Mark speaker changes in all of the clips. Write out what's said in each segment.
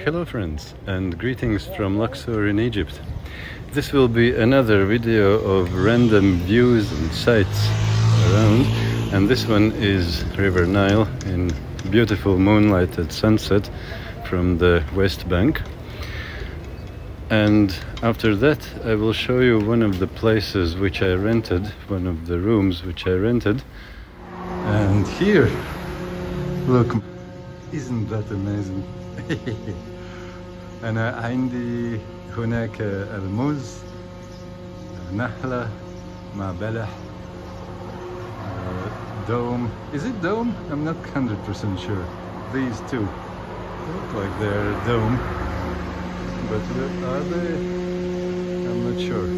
Speaker 1: Hello friends, and greetings from Luxor in Egypt. This will be another video of random views and sights around, and this one is River Nile in beautiful moonlight at sunset from the West Bank. And after that I will show you one of the places which I rented, one of the rooms which I rented. And here, look, isn't that amazing? أنا عندي هناك الموز نحلة مع بلح dome. Is it dome? I'm not 100% sure. These two look like they're dome, but are they? I'm not sure.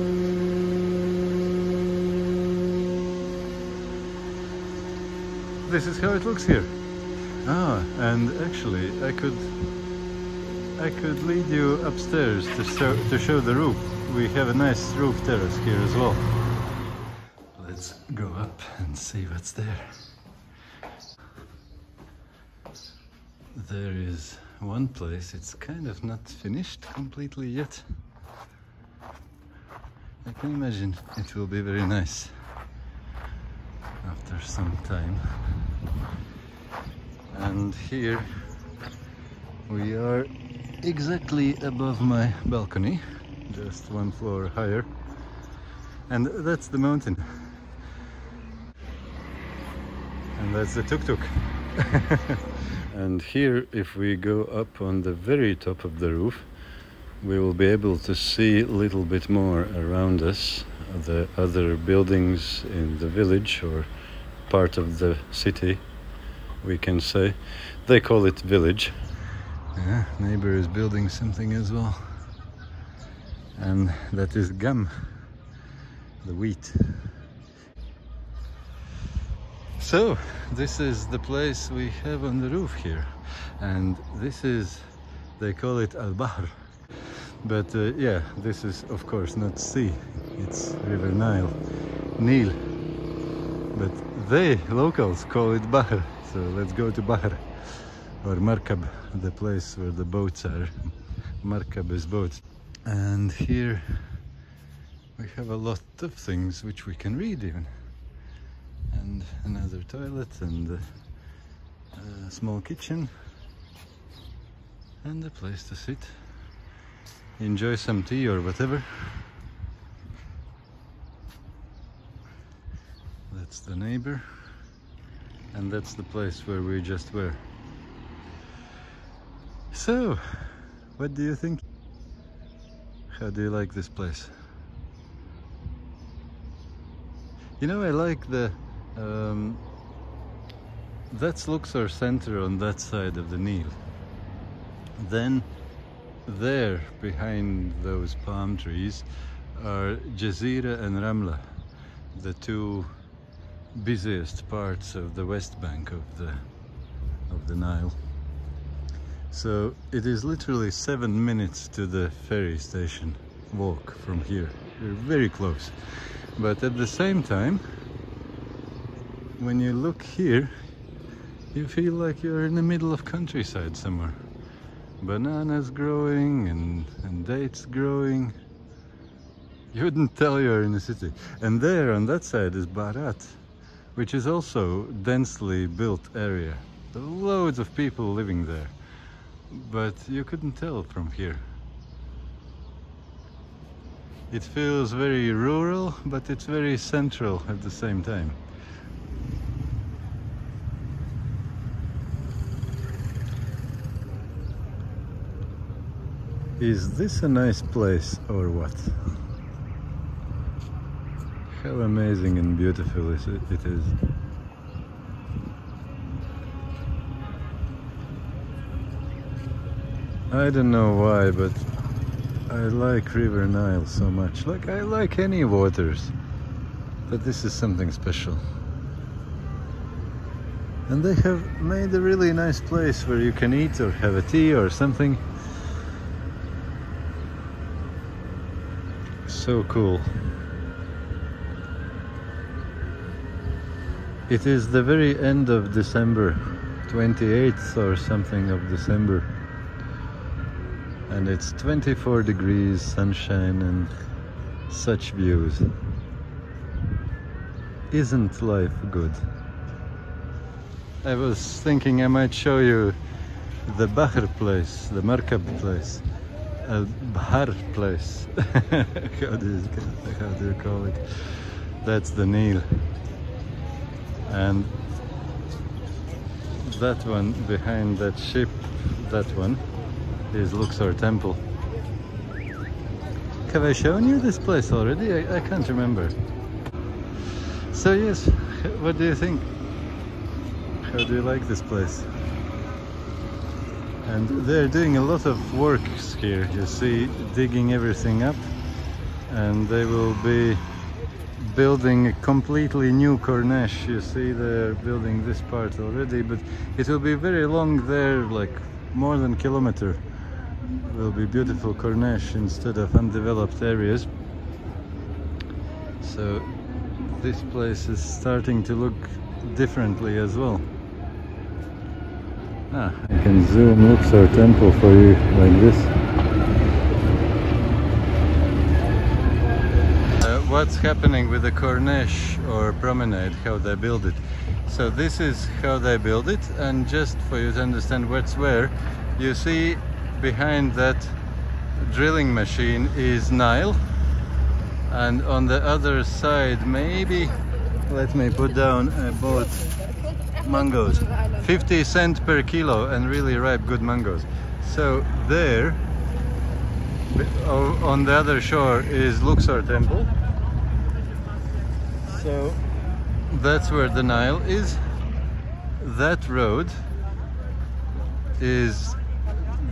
Speaker 1: This is how it looks here. And actually I could lead you upstairs to show the roof. We have a nice roof terrace here as well. Let's go up and see what's there. There is one place, it's kind of not finished completely yet. I can imagine it will be very nice after some time. And here we are exactly above my balcony, just one floor higher, and that's the mountain, and that's the tuk-tuk. And here, if we go up on the very top of the roof, we will be able to see a little bit more around us, the other buildings in the village or part of the city, we can say. They call it village. Yeah, neighbor is building something as well, and that is gum, the wheat. So this is the place we have on the roof here, and this is, they call it al-Bahr, but yeah, this is of course not sea, it's River Nile, Nile, but they locals call it Bahr. So let's go to Bahr, or Markab, the place where the boats are. Markab is boats. And here we have a lot of things which we can read even. And another toilet, and a small kitchen, and a place to sit, enjoy some tea or whatever. That's the neighbor. And that's the place where we just were. So, what do you think? How do you like this place? You know, I like the... that's Luxor Center on that side of the Nile. Then, there, behind those palm trees, are Jazeera and Ramla, the two busiest parts of the West Bank of the Nile. So it is literally 7 minutes to the ferry station walk from here. We're very close, but at the same time, when you look here, you feel like you're in the middle of countryside somewhere. Bananas growing and dates growing. You wouldn't tell you're in a city. And there on that side is Barat, which is also densely built area. There are loads of people living there, but you couldn't tell from here. It feels very rural, but it's very central at the same time. Is this a nice place or what? How amazing and beautiful it is. I don't know why, but I like River Nile so much. Like, I like any waters, but this is something special. And they have made a really nice place where you can eat or have a tea or something. So cool. It is the very end of December, 28th or something of December. and it's 24 degrees, sunshine and such views. Isn't life good? I was thinking I might show you the Bahr place, the Markab place, Bahar place. how do you call it? That's the Nile. And that one behind that ship, that one is Luxor Temple. Have I shown you this place already? I can't remember. So yes, what do you think? How do you like this place? And they're doing a lot of works here, you see, digging everything up, and they will be building a completely new corniche. You see they're building this part already, but it will be very long there, like more than a kilometer. Will be beautiful corniche instead of undeveloped areas. So this place is starting to look differently as well. I can zoom Luxor Temple for you like this. What's happening with the corniche or promenade, how they build it. So this is how they build it, and just for you to understand what's where, you see behind that drilling machine is Nile, and on the other side, maybe, let me put down, I bought mangoes, 50 cents per kilo, and really ripe good mangoes. So there on the other shore is Luxor Temple. So that's where the Nile is. That road is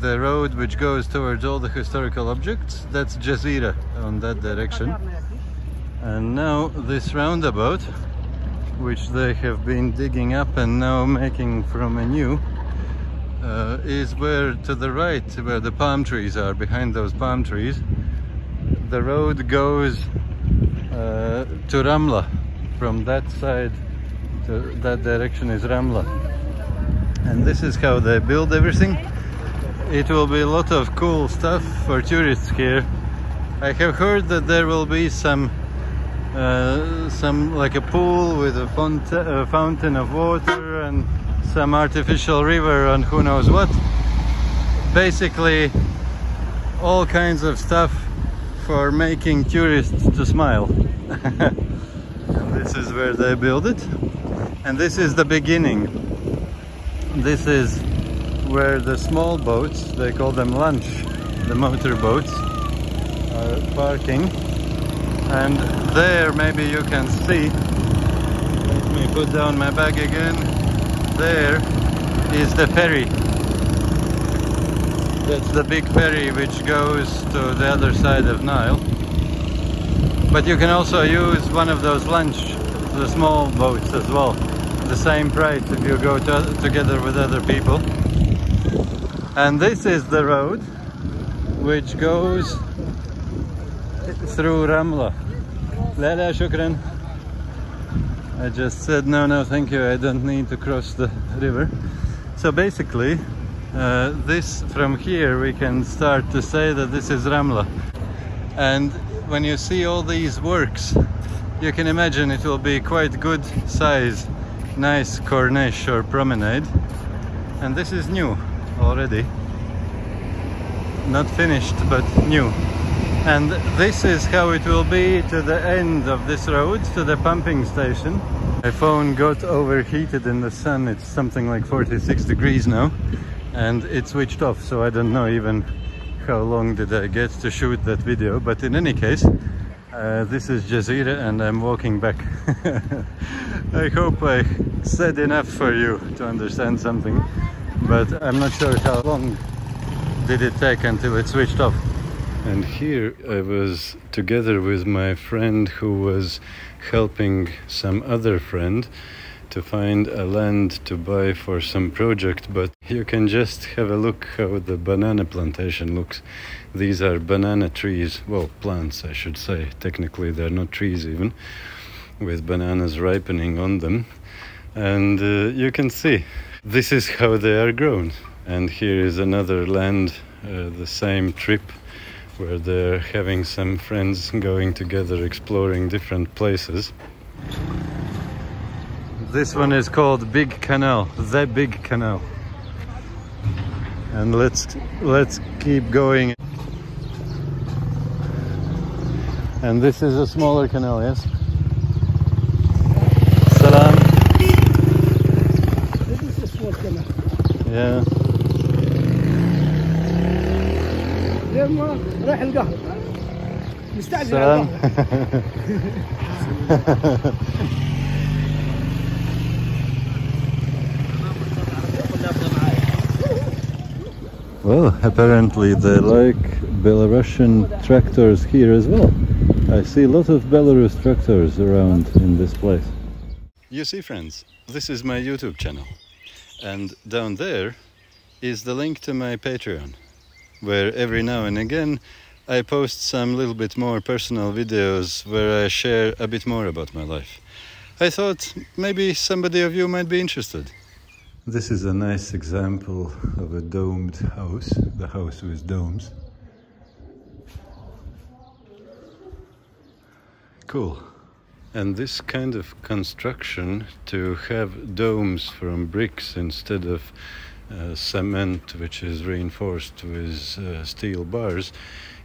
Speaker 1: the road which goes towards all the historical objects. That's Jazeera on that direction. And now this roundabout, which they have been digging up and now making from anew, is where to the right, where the palm trees are, behind those palm trees. The road goes to Ramla. From that side to that direction is Ramla. And this is how they build everything. It will be a lot of cool stuff for tourists here. I have heard that there will be some like a pool with a fountain of water and some artificial river and who knows what. Basically all kinds of stuff for making tourists to smile. And this is where they build it, and this is the beginning. This is where the small boats, they call them lunch, the motor boats, are parking. And there, maybe you can see, let me put down my bag again, there is the ferry. That's the big ferry which goes to the other side of Nile. But you can also use one of those lunch, the small boats as well. The same price if you go together with other people. And this is the road which goes through Ramla. Lala, shukran. I just said no thank you, I don't need to cross the river. So basically this, from here we can start to say that this is Ramla. And when you see all these works, you can imagine it will be quite good size, nice corniche or promenade. And this is new already, not finished but new. And this is how it will be to the end of this road, to the pumping station. My phone got overheated in the sun. It's something like 46 degrees now, and it switched off, so I don't know even how long did I get to shoot that video. But in any case, this is Jazeera and I'm walking back. I hope I said enough for you to understand something, but I'm not sure how long did it take until it switched off. And here I was together with my friend who was helping some other friend to find a land to buy for some project, but you can just have a look how the banana plantation looks. These are banana trees, well, plants I should say, technically they're not trees even, with bananas ripening on them. And you can see this is how they are grown. And here is another land the same trip where they're having some friends going together exploring different places. This one is called Big Canal, the Big Canal. And let's keep going. And this is a smaller canal, yes? Salam.
Speaker 2: This is a small canal.
Speaker 1: Yeah.
Speaker 2: لما رايح القهوة مستعجل على
Speaker 1: Salam.
Speaker 2: القهوة.
Speaker 1: Well, apparently they like Belarusian tractors here as well. I see a lot of Belarus tractors around in this place. You see, friends, this is my YouTube channel. And down there is the link to my Patreon, where every now and again I post some little bit more personal videos where I share a bit more about my life. I thought maybe somebody of you might be interested. This is a nice example of a domed house, the house with domes. Cool. And this kind of construction, to have domes from bricks instead of cement which is reinforced with steel bars,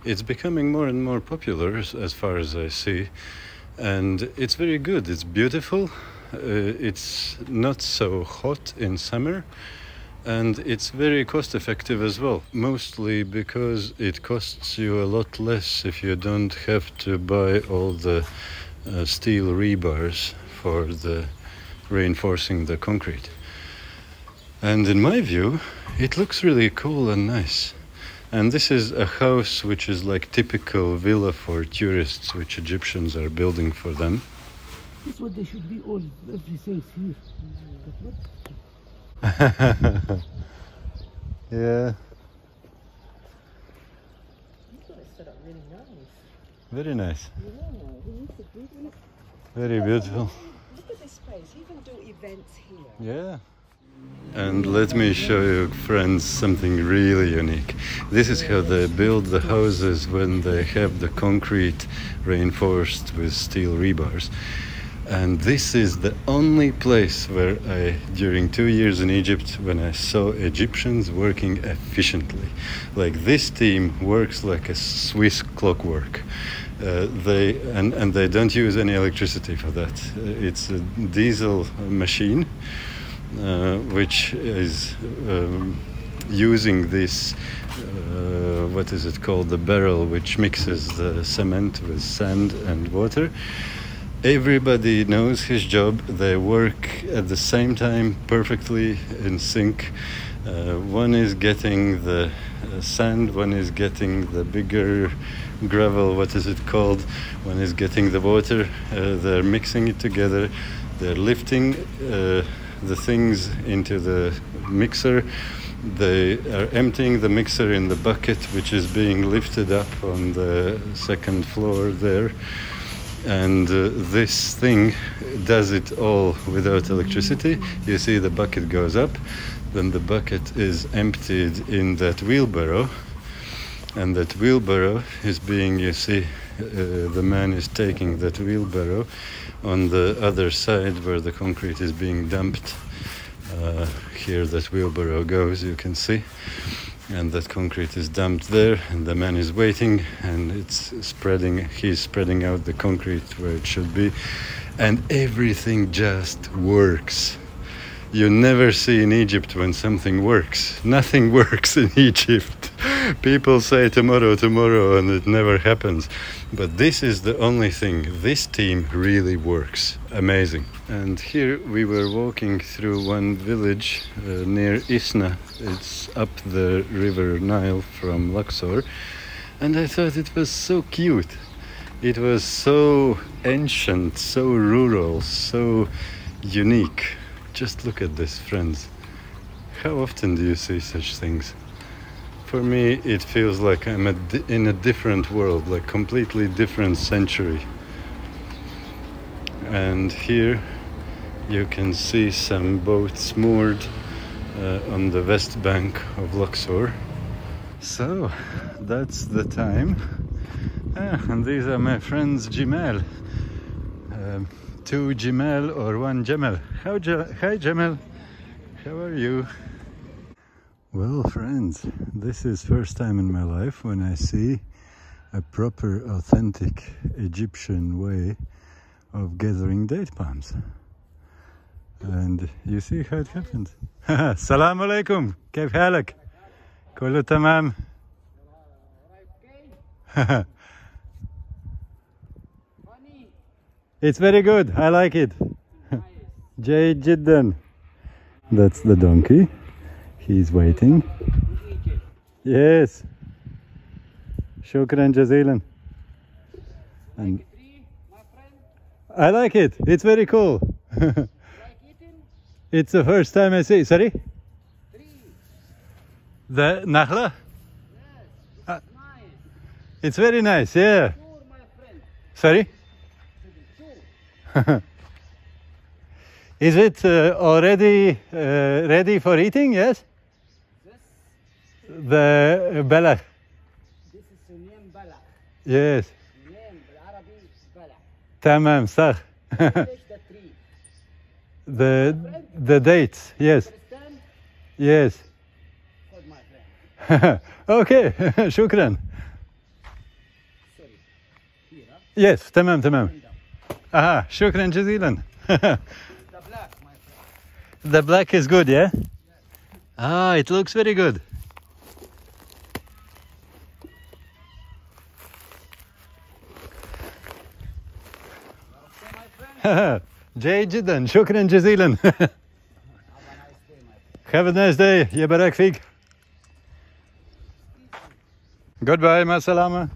Speaker 1: it's becoming more and more popular as far as I see. And it's very good, it's beautiful. It's not so hot in summer, and it's very cost effective as well, mostly because it costs you a lot less if you don't have to buy all the steel rebars for the reinforcing the concrete. And in my view, it looks really cool and nice. And this is a house which is like typical villa for tourists, which Egyptians are building for them.
Speaker 2: That's what they should be all, everything's here.
Speaker 1: Yeah.
Speaker 2: It's set up really nice.
Speaker 1: Very nice.
Speaker 2: Yeah,
Speaker 1: Very beautiful.
Speaker 3: Look at this space. You can do events here.
Speaker 1: Yeah. And let me show you, friends, something really unique. This is how they build the houses when they have the concrete reinforced with steel rebars. And this is the only place where during 2 years in Egypt, when I saw Egyptians working efficiently. Like, this team works like a Swiss clockwork. They don't use any electricity for that. It's a diesel machine which is using this, what is it called, the barrel which mixes the cement with sand and water. Everybody knows his job. They work at the same time perfectly in sync. One is getting the sand, one is getting the bigger gravel, what is it called, one is getting the water. They're mixing it together. They're lifting the things into the mixer. They are emptying the mixer in the bucket, which is being lifted up on the second floor there. And this thing does it all without electricity. You see, the bucket goes up, then the bucket is emptied in that wheelbarrow, and that wheelbarrow is being, you see, the man is taking that wheelbarrow on the other side where the concrete is being dumped. Here that wheelbarrow goes, you can see, and that concrete is dumped there, and the man is waiting, and he's spreading out the concrete where it should be, and everything just works. You never see in Egypt when something works. Nothing works in Egypt. People say tomorrow, tomorrow, and it never happens. But this is the only thing. This team really works. Amazing. And here we were walking through one village near Isna. It's up the river Nile from Luxor. And I thought it was so cute. It was so ancient, so rural, so unique. Just look at this, friends. How often do you see such things? For me, it feels like I'm in a different world, like completely different century. And here you can see some boats moored on the west bank of Luxor. So that's the time. And these are my friends Jimal. 2 Jimal or 1 Jamal. Hi Jamal, how are you? Well friends, this is first time in my life when I see a proper authentic Egyptian way of gathering date palms. And you see how it happens. Salam alaikum, كيف حالك? كله تمام. It's very good, I like it. جيد جدا. That's the donkey. He's waiting. Yes. شكرا جزيلا. And I like it. It's very cool. It's the first time I see. Sorry? The Nahla? Yes, it's very nice, yeah. Sorry? Is it already ready for eating? Yes? The balagh.
Speaker 2: This is Niem Balagh.
Speaker 1: Yes.
Speaker 2: Niem بالعربي Balagh.
Speaker 1: Tamam, صح.
Speaker 2: The tree.
Speaker 1: The dates, yes.
Speaker 2: Understand?
Speaker 1: Yes.
Speaker 2: Good, my friend.
Speaker 1: Okay, شكرا.
Speaker 2: Sorry. Here, huh?
Speaker 1: Yes, تمام تمام. Aha, شكرا جزيلا.
Speaker 2: The black, my friend.
Speaker 1: The black is good, yeah? Ah, it looks very good. جيد جدا شكرا جزيلا. Have a nice day. يبارك فيك. Goodbye, ma salama.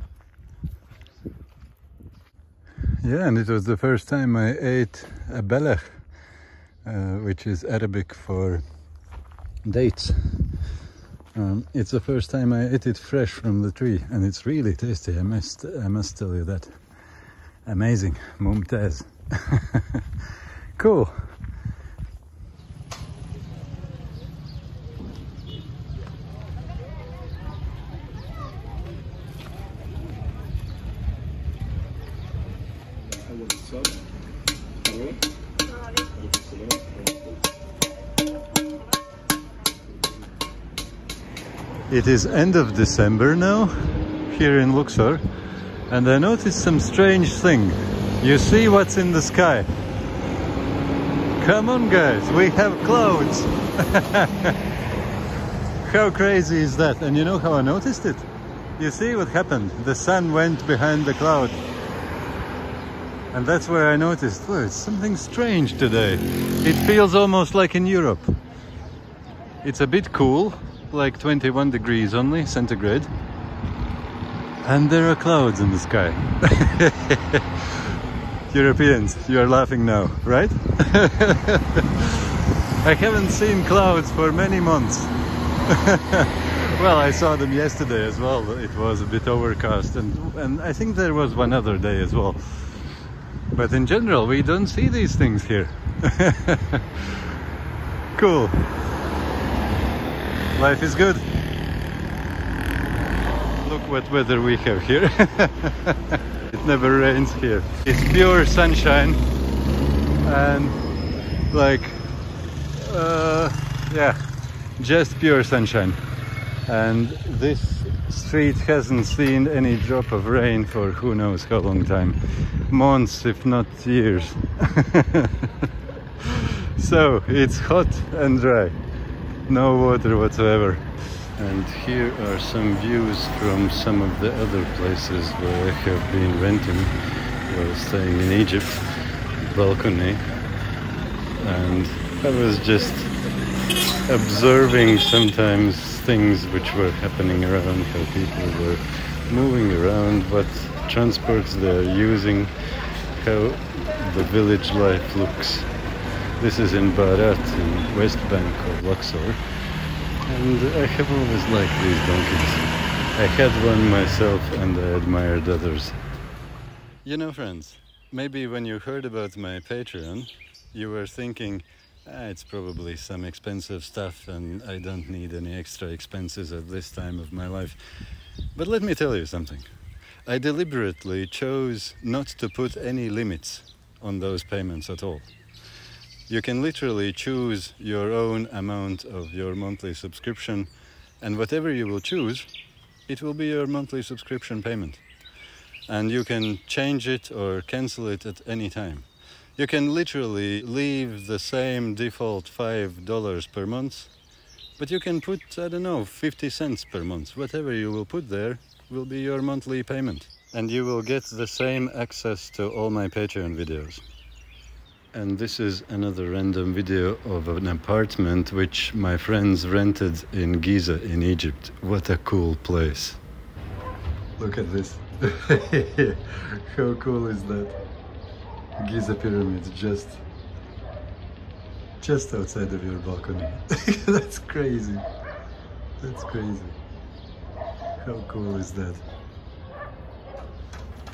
Speaker 1: Yeah, and it was the first time I ate a balagh, which is Arabic for dates. It's the first time I ate it fresh from the tree, and it's really tasty. I must tell you that. Amazing, mumtaz. Cool. It is end of December now, here in Luxor, and I noticed some strange thing. You see what's in the sky? Come on guys, we have clouds! How crazy is that? And you know how I noticed it? You see what happened? The sun went behind the cloud. And that's where I noticed, oh, it's something strange today. It feels almost like in Europe. It's a bit cool, like 21 degrees only, centigrade. And there are clouds in the sky. Europeans, you are laughing now, right? I haven't seen clouds for many months. Well, I saw them yesterday as well. It was a bit overcast, and I think there was one other day as well. But in general, we don't see these things here. Cool. Life is good. Look what weather we have here. It never rains here. It's pure sunshine and like, yeah, just pure sunshine. And this street hasn't seen any drop of rain for who knows how long time. Months, if not years. So it's hot and dry. No water whatsoever. And here are some views from some of the other places where I have been renting while staying in Egypt. Balcony. And I was just observing sometimes things which were happening around, how people were moving around, what transports they're using, how the village life looks. This is in Barat, in West Bank of Luxor. And I have always liked these donkeys. I had one myself and I admired others. You know, friends, maybe when you heard about my Patreon, you were thinking, It's probably some expensive stuff and I don't need any extra expenses at this time of my life. But let me tell you something. I deliberately chose not to put any limits on those payments at all. You can literally choose your own amount of your monthly subscription, and whatever you will choose, it will be your monthly subscription payment. And you can change it or cancel it at any time. You can literally leave the same default $5 per month, but you can put, I don't know, 50 cents per month. Whatever you will put there will be your monthly payment. And you will get the same access to all my Patreon videos. And this is another random video of an apartment which my friends rented in Giza in Egypt. What a cool place. Look at this. How cool is that? Giza pyramids just outside of your balcony. That's crazy. That's crazy. How cool is that?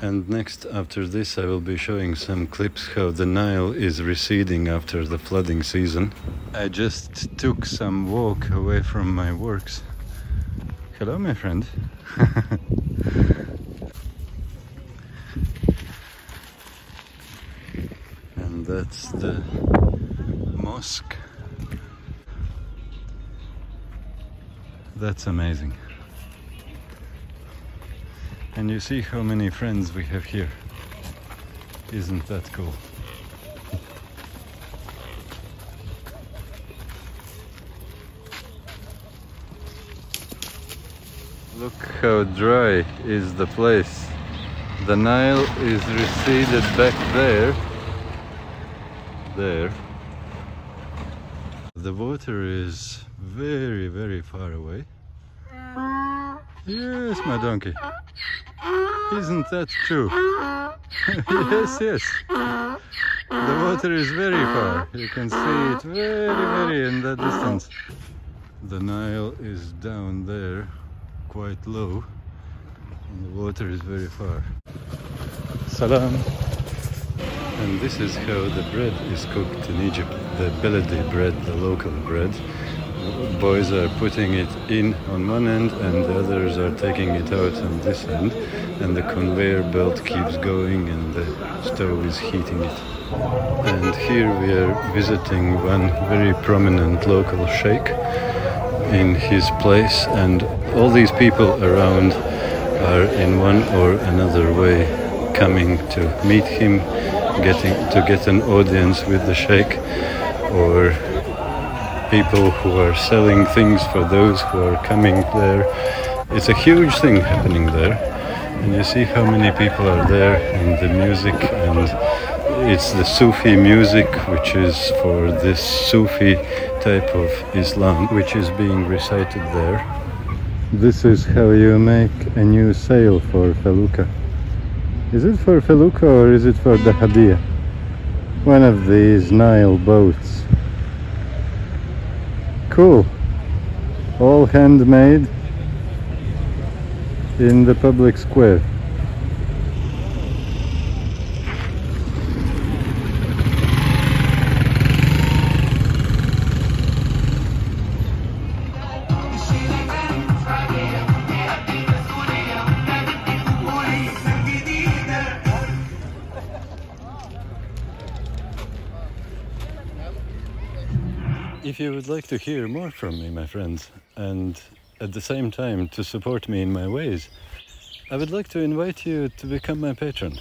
Speaker 1: And next, after this, I will be showing some clips how the Nile is receding after the flooding season. I just took some walk away from my works. Hello, my friend. And that's the mosque. That's amazing. And you see how many friends we have here. Isn't that cool? Look how dry is the place. The Nile is receded back there. There. The water is very, very far away. Yes, my donkey. Isn't that true? Yes, yes. The water is very far. You can see it very, very in that distance. The Nile is down there, quite low, and the water is very far. Salam. And this is how the bread is cooked in Egypt. The beledi bread, the local bread. Boys are putting it in on one end and the others are taking it out on this end, and the conveyor belt keeps going and the stove is heating it. And here we are visiting one very prominent local sheikh in his place, and all these people around are in one or another way coming to meet him, get an audience with the sheikh, or people who are selling things for those who are coming there. It's a huge thing happening there, and you see how many people are there, and the music, and it's the Sufi music, which is for this Sufi type of Islam, which is being recited there. This is how you make a new sail for felucca. Is it for felucca or is it for the Dahabia? One of these Nile boats. Cool. All handmade in the public square. If you would like to hear more from me, my friends, and at the same time to support me in my ways, I would like to invite you to become my patron.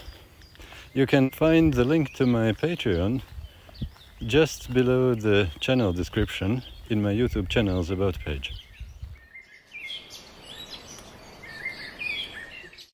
Speaker 1: You can find the link to my Patreon just below the channel description in my YouTube channel's about page.